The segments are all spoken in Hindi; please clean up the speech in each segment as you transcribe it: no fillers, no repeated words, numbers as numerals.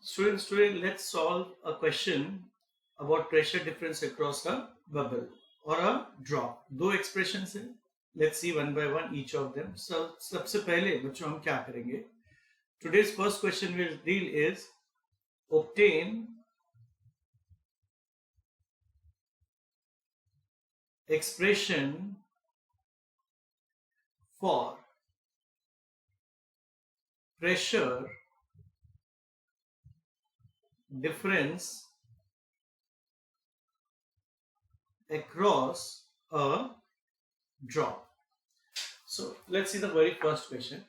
Students, today let's solve a question about pressure difference across a bubble or a drop. दो expressions हैं. Let's see one by one each of them. So सबसे पहले बच्चों हम क्या करेंगे? Today's first question we'll deal is obtain expression for pressure difference across a drop. So let's see the very first question.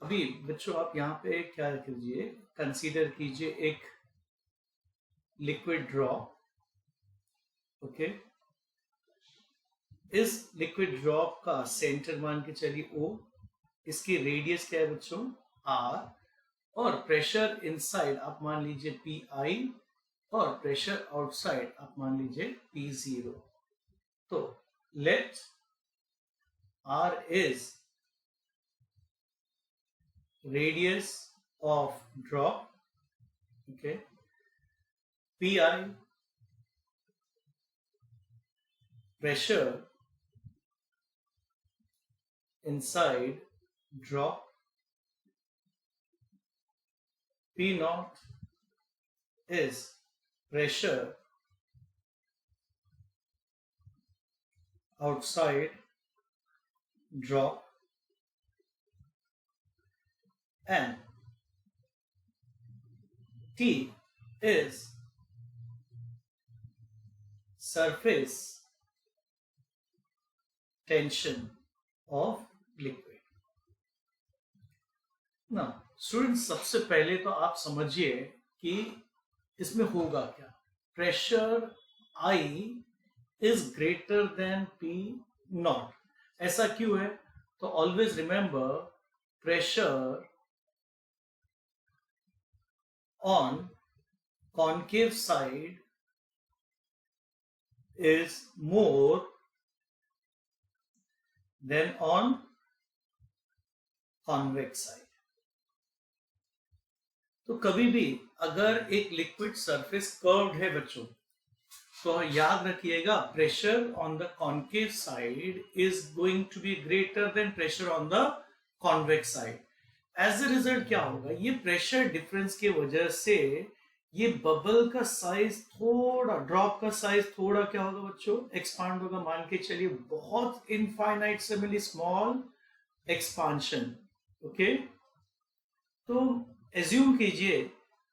अभी बच्चों आप यहाँ पे क्या कीजिए, कंसीडर कीजिए एक लिक्विड ड्रॉप. ओके, इस लिक्विड ड्रॉप का सेंटर मान के चलिए O, इसकी रेडियस क्या है बच्चों R, और प्रेशर इनसाइड आप मान लीजिए Pi और प्रेशर आउटसाइड आप मान लीजिए P0. तो late R is radius of drop, okay, Pi pressure inside drop, P naught is pressure outside drop, and T is surface tension of liquid. ना स्टूडेंट्स, सबसे पहले तो आप समझिए कि इसमें होगा क्या. Pressure I is greater than P naught. ऐसा क्यों है? तो always remember pressure on concave side is more than on convex side. तो कभी भी अगर एक लिक्विड सरफेस कर्व्ड है बच्चों, तो याद रखिएगा pressure on the concave side is going to be greater than pressure on the convex side. As a result क्या होगा, ये प्रेशर डिफरेंस की वजह से ये बबल का साइज थोड़ा, ड्रॉप का साइज थोड़ा क्या होगा बच्चों, एक्सपांड होगा. मान के चलिए बहुत इनफाइनाइटसिमली स्मॉल एक्सपांशन. ओके, तो एज्यूम कीजिए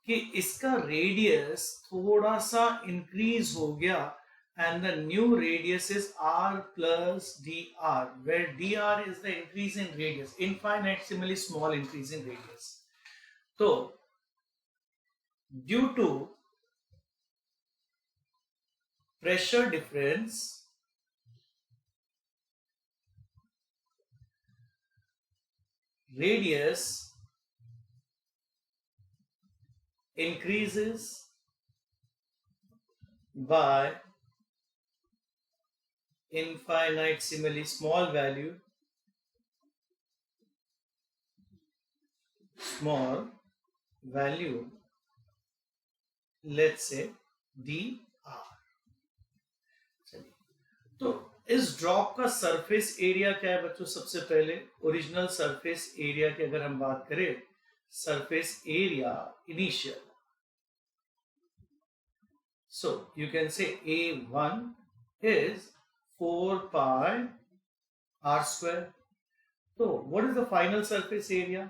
कि इसका रेडियस थोड़ा सा इंक्रीज हो गया and the new radius is r plus dr, where dr is the increase in radius, infinitesimally small increase in radius. So due to pressure difference, radius increases by infinitesimally small value, let's say dr. चलिए, तो इस ड्रॉप का सरफेस एरिया क्या है बच्चों? सबसे पहले ओरिजिनल सरफेस एरिया की अगर हम बात करें, surface area initial, so you can say A1 is 4 pi r square. So what is the final surface area?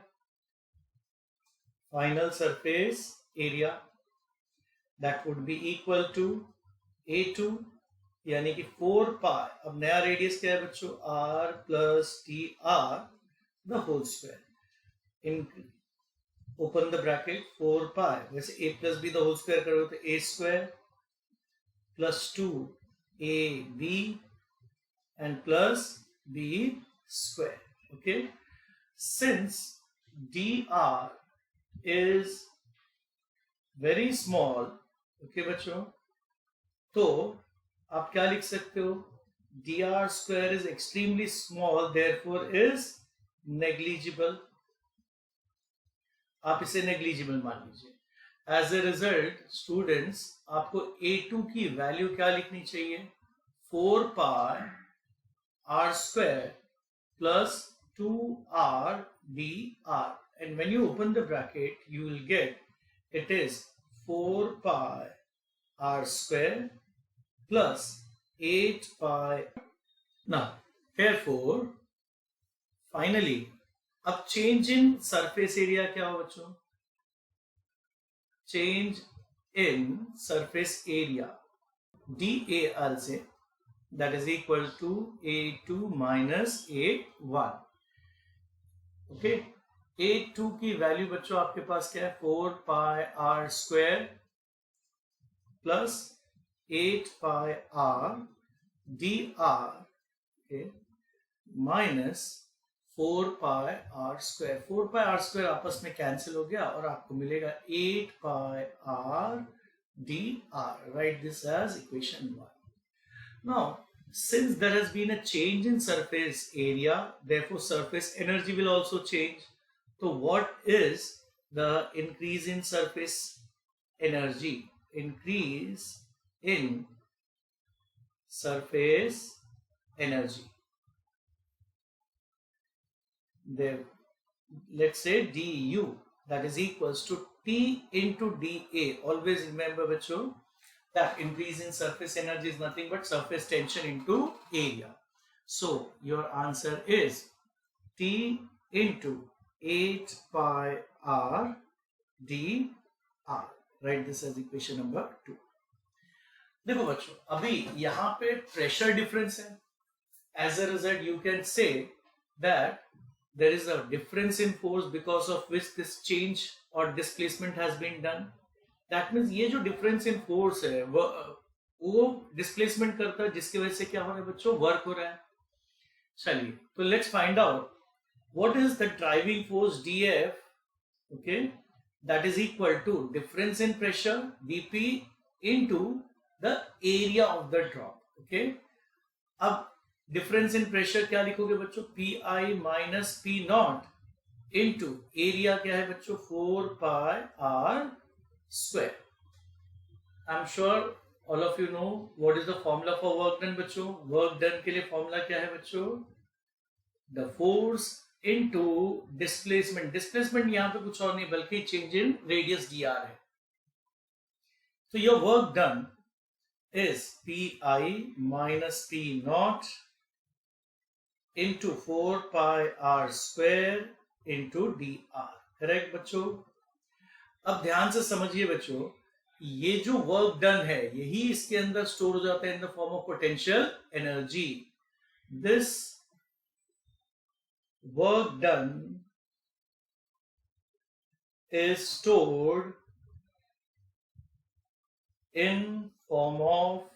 Final surface area that would be equal to A2, यानी कि 4 pi, अब नया रेडियस क्या है बच्चों, r plus dr the whole square. In open the bracket, 4 pi, वैसे a plus b the whole square करो तो a square plus 2ab and plus b square. Okay, since dr is very small, okay बच्चों, तो आप क्या लिख सकते हो, dr square is extremely small, therefore is negligible. आप इसे negligible मान लीजिए. एज ए रिजल्ट स्टूडेंट्स आपको A2 की वैल्यू क्या लिखनी चाहिए, 4 pi r square plus 2r dr, and when you open the bracket you will get it is 4 pi r square plus 8 pi. Now therefore finally अब चेंज इन सरफेस एरिया क्या हो बच्चों, change in surface area dAr से that is equal to A2 minus A1. Okay, A2 की वैल्यू बच्चों आपके पास क्या है, 4 pi r square plus 8 pi r dr minus 4 pi r square. 4 pi r square आपस में कैंसिल हो गया और आपको मिलेगा 8 pi r dr. Write this as equation 1. Now, since there has been a change in surface area, therefore surface energy will also change. So what is the increase in surface energy? Increase in surface energy. There, let's say du, that is equals to T into dA. Always remember bachcho, that increase in surface energy is nothing but surface tension into area. So your answer is T into 8 pi r dr. Write this as equation number 2. देखो बच्चों, अभी यहाँ पे प्रेशर डिफरेंस है. As a result you can say that there is a difference in force because of which this change or displacement has been done. That means ये जो डिफरेंस इन फोर्स है वो डिस्प्लेसमेंट करता है, जिसकी वजह से क्या हो रहा है बच्चों, वर्क हो रहा है. चलिए तो let's find out what is the driving force DF. Okay, that is equal to difference in pressure dP into the area of the drop. Okay, अब डिफरेंस इन प्रेशर क्या लिखोगे बच्चों, PI minus P not into area क्या है बच्चों, 4 pi r square. I'm sure all of you know what is the formula for work done बच्चों. Work done के लिए फॉर्मूला क्या है बच्चों, the force into displacement. Displacement यहाँ पे कुछ और नहीं बल्कि change in radius dr है. So your work done is PI minus P naught into 4 pi r square into dr. Correct बच्चों. अब ध्यान से समझिए बच्चों, ये जो वर्क डन है यही इसके अंदर स्टोर हो जाता है in the form of potential energy. This work done is stored in form of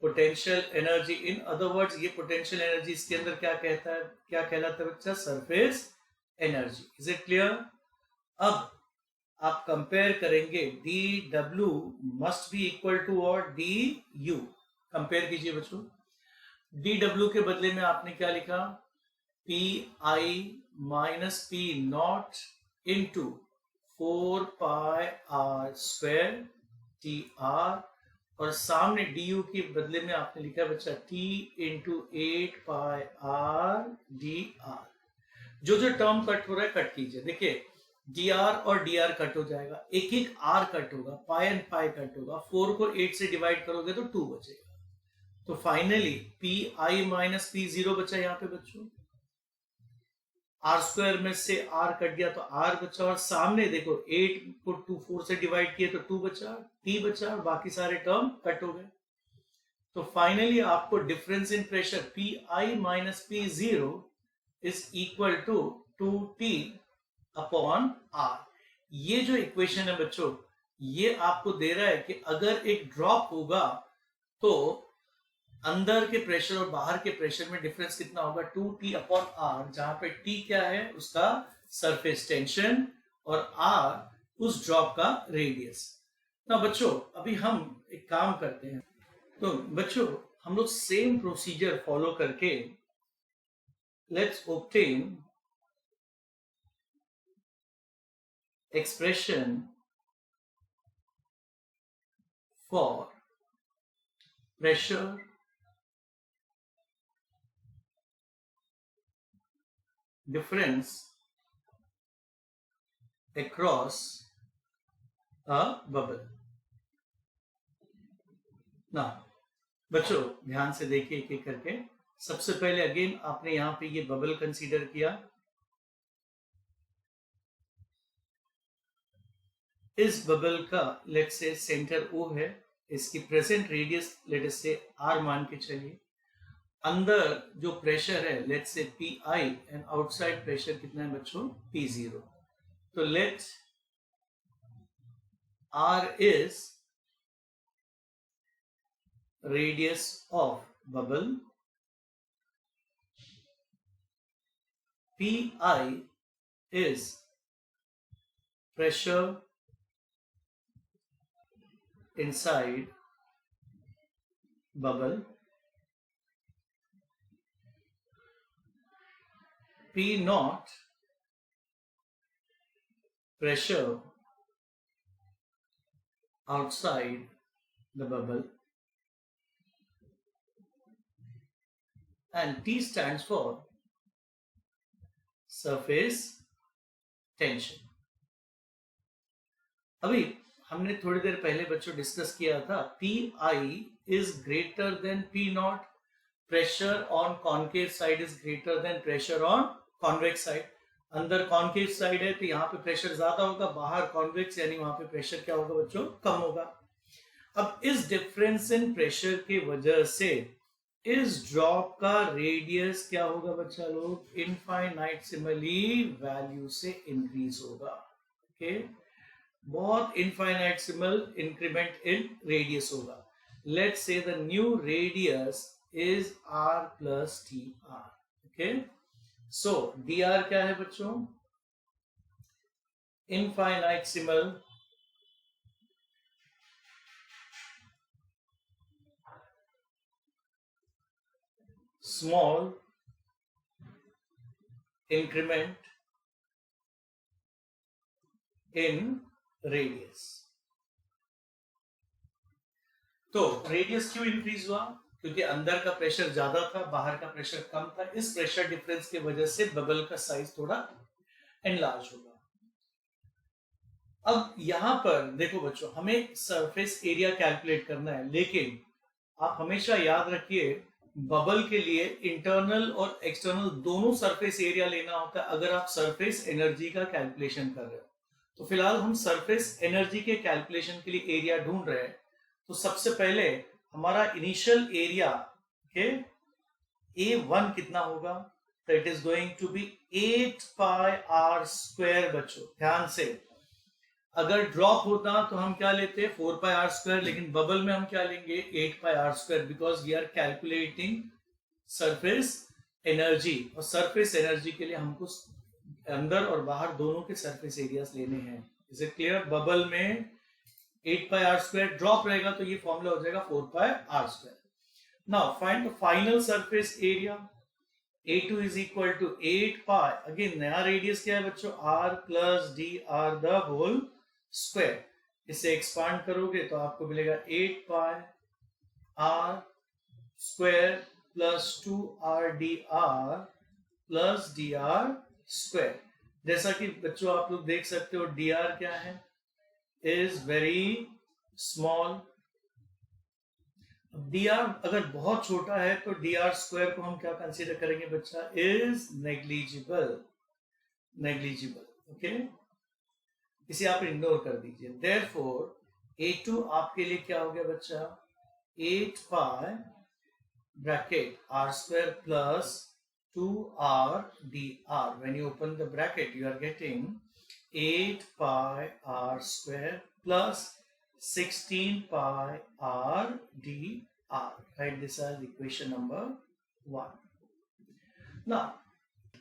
potential energy. In other words ये पोटेंशियल एनर्जी इसके अंदर क्या कहता है, क्या कहलाता है बच्चा, surface energy. Is it clear. अब आप कंपेयर करेंगे dW must be equal to और du. कंपेयर कीजिए बच्चों, dW के बदले में आपने क्या लिखा, PI minus P not into 4 pi r square dr, और सामने du के बदले में आपने लिखा बच्चा T into 8 pi r dr. जो टर्म कट हो रहा है कट कीजिए. देखिए dr और dr कट हो जाएगा, एक एक r कट होगा, पाई एंड पाई कट होगा, 4 को 8 से डिवाइड करोगे तो 2 बचेगा. तो फाइनली PI माइनस P0 बचा यहाँ पे बच्चों, r स्क्वायर में से r कट गया तो r बचा, और सामने देखो 8 को 4 से डिवाइड किए तो 2 बचा, t बचा, और बाकी सारे टर्म कट हो गए. तो फाइनली आपको difference in pressure PI minus P0 is equal to 2T upon R. ये जो इक्वेशन है बच्चों, ये आपको दे रहा है कि अगर एक ड्रॉप होगा तो अंदर के प्रेशर और बाहर के प्रेशर में डिफरेंस कितना होगा, 2T अपॉन R, जहां पे T क्या है उसका सरफेस टेंशन और R उस ड्रॉप का रेडियस. ना बच्चों अभी हम एक काम करते हैं, तो बच्चों हम लोग सेम प्रोसीजर फॉलो करके let's obtain expression for pressure difference across a bubble. ना बच्चों ध्यान से देखिए एक एक करके. सबसे पहले अगेन आपने यहां पे ये बबल कंसीडर किया. इस बबल का लेट्स से सेंटर O है, इसकी प्रेजेंट रेडियस लेट अस से R मान के चलिए. अंदर जो प्रेशर है let's say PI and outside pressure कितना है बच्चों P0. तो late R is radius of bubble, PI is pressure inside bubble, P naught pressure outside the bubble, and T stands for surface tension. अभी हमने थोड़ी देर पहले बच्चों डिस्कस किया था PI is greater than P naught, pressure on concave side is greater than pressure on convex side. अंदर कॉन्केव साइड है तो यहाँ पे प्रेशर ज्यादा होगा, बाहर कॉन्वेक्स यानी वहां पे प्रेशर क्या होगा बच्चों कम होगा. अब इस डिफरेंस इन प्रेशर के वजह से इस ड्रॉप का रेडियस क्या होगा बच्चा लोग, इनफाइनाइटेसिमली वैल्यू से इंक्रीज होगा. ओके, बहुत इनफाइनाइटेसिमल इंक्रीमेंट इन रेडियस होगा. Let's say the new radius is R plus dr. Okay, so dr क्या है बच्चों, infinitesimal small increment in radius. तो रेडियस क्यों इंक्रीज हुआ, क्योंकि अंदर का प्रेशर ज्यादा था, बाहर का प्रेशर कम था. इस प्रेशर डिफरेंस की वजह से बबल का साइज थोड़ा एनलार्ज होगा. अब यहां पर देखो बच्चों, हमें सरफेस एरिया कैलकुलेट करना है, लेकिन आप हमेशा याद रखिए बबल के लिए इंटरनल और एक्सटर्नल दोनों सरफेस एरिया लेना होता है अगर आप सरफेस एनर्जी का कैलकुलेशन कर रहे हो. तो फिलहाल हम सरफेस एनर्जी के कैलकुलेशन के लिए एरिया ढूंढ रहे हैं. तो सबसे पहले हमारा इनिशियल एरिया के A1 कितना होगा, तो it is going to be 8 pi R square. बच्चों ध्यान से, अगर ड्रॉप होता तो हम क्या लेते 4 पाई R स्क्वायर, लेकिन बबल में हम क्या लेंगे 8 pi R square, because we are calculating surface energy. और सरफेस एनर्जी के लिए हमको अंदर और बाहर दोनों के सरफेस एरियाज लेने हैं. Is it clear? बबल में 8 पाई R स्क्वायर, ड्रॉप रहेगा तो ये फॉर्मूला हो जाएगा 4 pi R square. Now find the final surface area. A2 is equal to 8 pi. Again नया रेडियस क्या है बच्चों, R plus dr the whole square. इसे एक्सपांड करोगे तो आपको मिलेगा 8 pi R square plus 2R dr plus dr square. जैसा कि बच्चों आप लोग देख सकते हो dr क्या है, is very small. dr अगर बहुत छोटा है तो dr स्क्वायर को हम क्या कंसीडर करेंगे बच्चा, इज नेग्लिजिबल. ओके, इसे आप इग्नोर कर दीजिए. देयरफॉर A2 आपके लिए क्या हो गया बच्चा, 8 pi bracket R square plus 2R dr. When you open the bracket you are getting 8 pi R square plus 16 pi R dr. Write this as equation number 1. Now,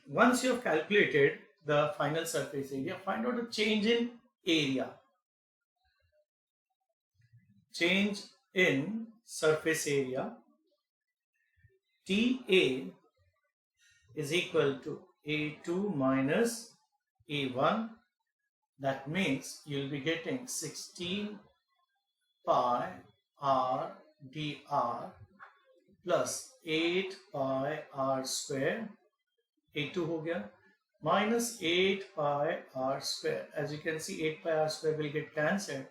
once you have calculated the final surface area, find out the change in area. Change in surface area. TA is equal to A2 minus A1 That means you'll be getting 16 pi r dr plus 8 pi r square, 8 हो गया, minus 8 pi r square. As you can see 8 pi r square will get cancelled.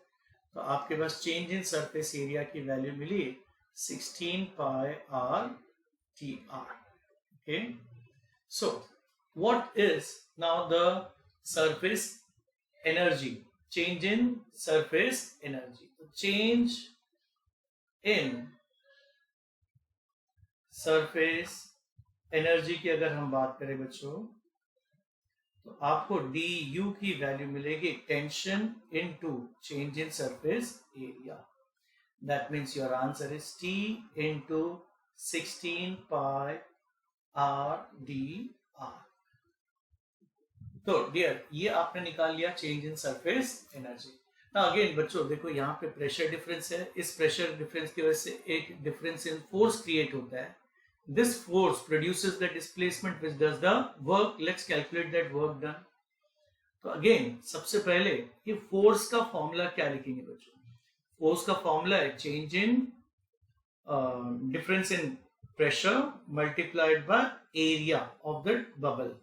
तो आपके पास चेंज इन सरफेस एरिया की value milli 16 pi r dr. Okay, so what is now the surface energy? Change in surface energy. Change in surface energy की अगर हम बात करें बच्चों, तो आपको du की वैल्यू मिलेगी tension into change in surface area. That means your answer is T into 16 pi r dr. तो डियर ये आपने निकाल लिया चेंज इन सरफेस एनर्जी. ना अगेन बच्चों देखो यहाँ पे प्रेशर डिफरेंस है, इस प्रेशर डिफरेंस की वजह से एक डिफरेंस इन फोर्स क्रिएट होता है. This force produces the displacement which does the work. Let's calculate that work done. तो अगेन सबसे पहले ये फोर्स का फॉर्मूला क्या लिखेंगे बच्चों? फोर्स का फॉर्मूला है change in difference in pressure multiplied by area of the bubble.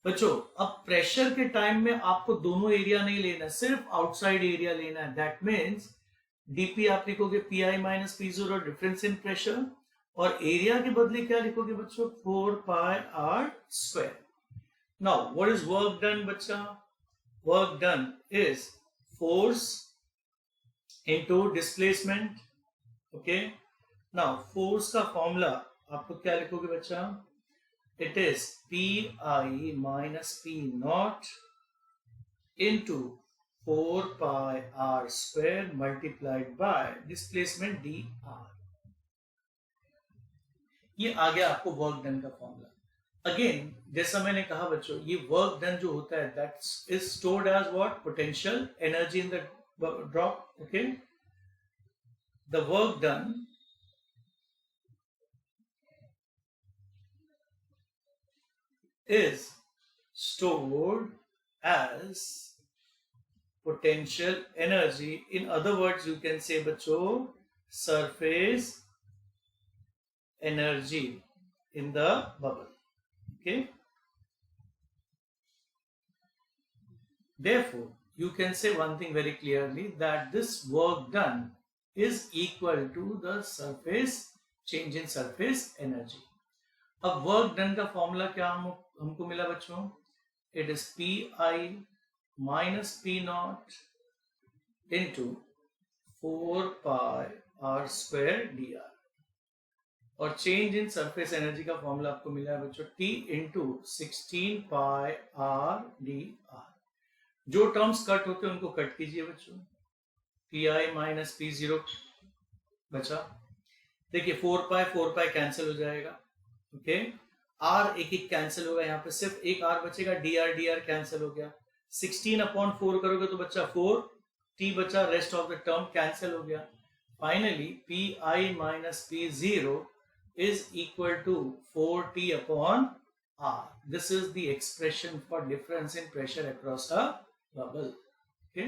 बच्चों अब प्रेशर के टाइम में आपको दोनों एरिया नहीं लेना, सिर्फ आउटसाइड एरिया लेना है. दैट मीन्स डीपी आप लिखोगे pi minus P zero difference in pressure, और एरिया के बदले क्या लिखोगे बच्चों? 4 pi r square. Now what is work done बच्चा? Work done is force into displacement. Okay, now force का फॉर्मूला आपको क्या लिखोगे बच्चा? It is pi minus p naught into 4 pi r square multiplied by displacement dr. ये आ गया आपको वर्क डन का फॉर्मूला. अगेन जैसा मैंने कहा बच्चों, ये वर्क डन जो होता है that is stored as what? Potential energy in the drop. Okay, the work done is stored as potential energy. In other words, you can say बच्चों surface energy in the bubble. Okay, therefore you can say one thing very clearly, that this work done is equal to the surface change in surface energy. अब वर्क डन का फॉर्मूला क्या हमको मिला बच्चों? It is Pi minus P not into 4 pi r square dr. और चेंज इन सरफेस एनर्जी का फॉर्मूला आपको मिला है बच्चों T into 16 pi r dr. जो टर्म्स कट होते हैं उनको कट कीजिए बच्चों. Pi माइनस P जीरो बचा. देखिए 4 pi कैंसिल हो जाएगा. ओके, R एक कैंसिल होगा, यहाँ पे सिर्फ एक R बचेगा. dr कैंसिल हो गया. 16/4 करोगे तो बच्चा 4, T बचा, rest of the term cancel हो गया. Finally Pi minus P zero is equal to 4T upon R. This is the expression for difference in pressure across a bubble. Okay.